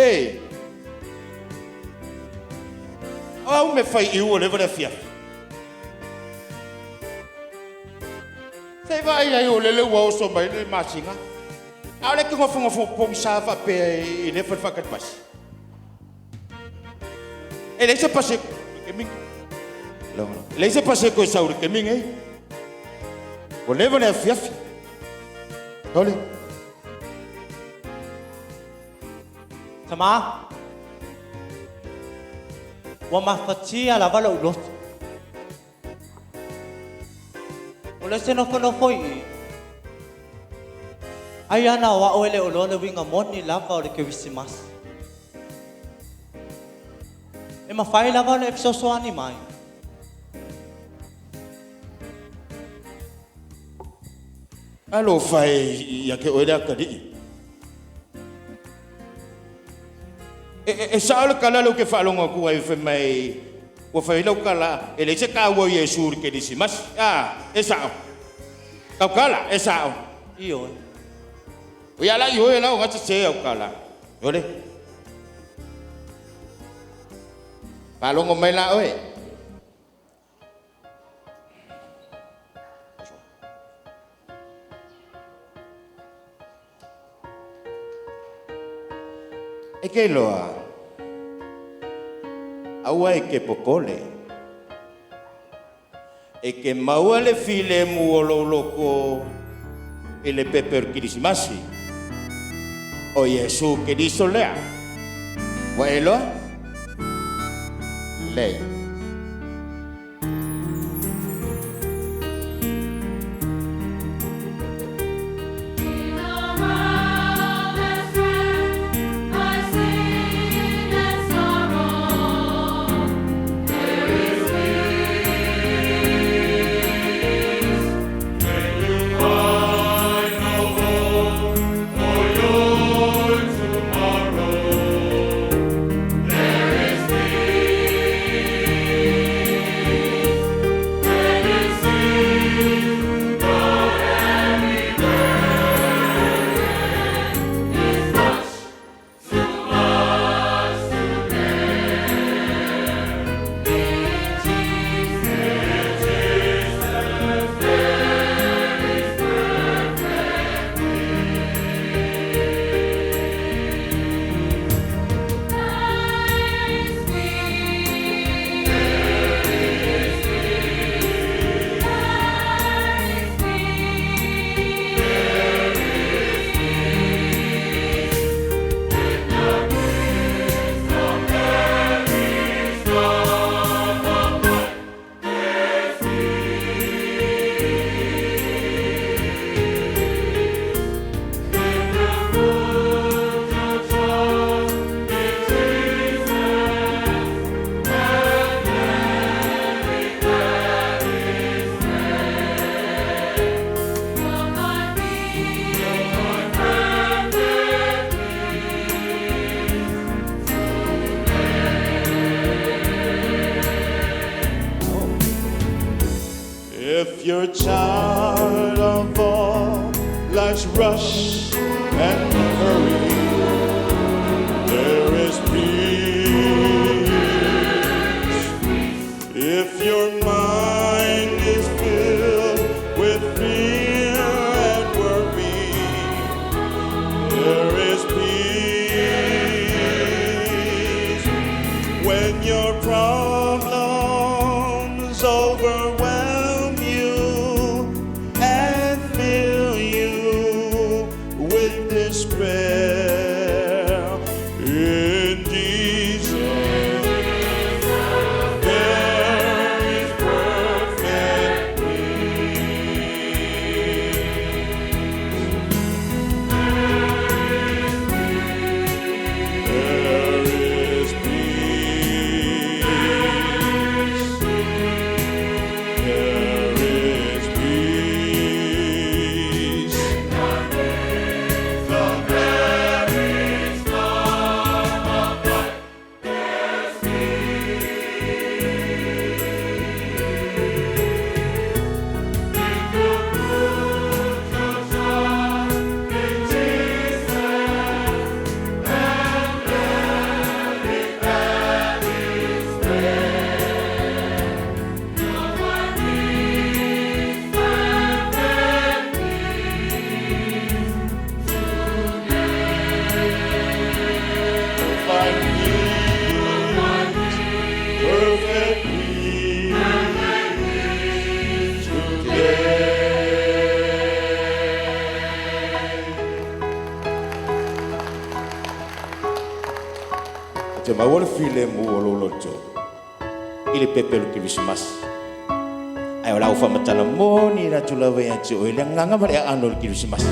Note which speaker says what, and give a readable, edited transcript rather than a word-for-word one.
Speaker 1: Ei. Au me fai iu o le vare fia. Sei vai ai o le le wau so mai le masinga. Au le kingo fongo fongo pong sa fa pe I le fa kat pas. E le se pase ke ming. Le se pase ko sauri ke ming ei. O le vare fia. Dole.
Speaker 2: Sama. Wa mafatia la vala ulot. Ole se no kono foi. Ayana wa ole olole winga moni lava ole ke wisimas. E ma fai lava le episoso ani mai.
Speaker 1: Alo fai ya ke ole akadi. E saole kala lo ke falonga ku ai fe mai o fai lo kala e le se ka wo Yesu ke disimas e sao ka kala e sao
Speaker 2: Io.
Speaker 1: o ya la yo la o ga se o kala ole falonga mai la oi e ke loa aua e ke pokole e ke maua le file mu o loko e le peper kirisimasi o Yesu ke diso lea wa elo lei If you're tired of all life's rush and hurry, there is peace. If your mind is filled with fear and worry, there is peace. When your problems overwhelm you and fill you with despair, in Jesus there is perfect peace. There is peace. Te mawala file mu o loloto. Ili pepelu Christmas. Ai ola ufa matala mo ni ra tula ve ati o ile nganga mare anol Christmas.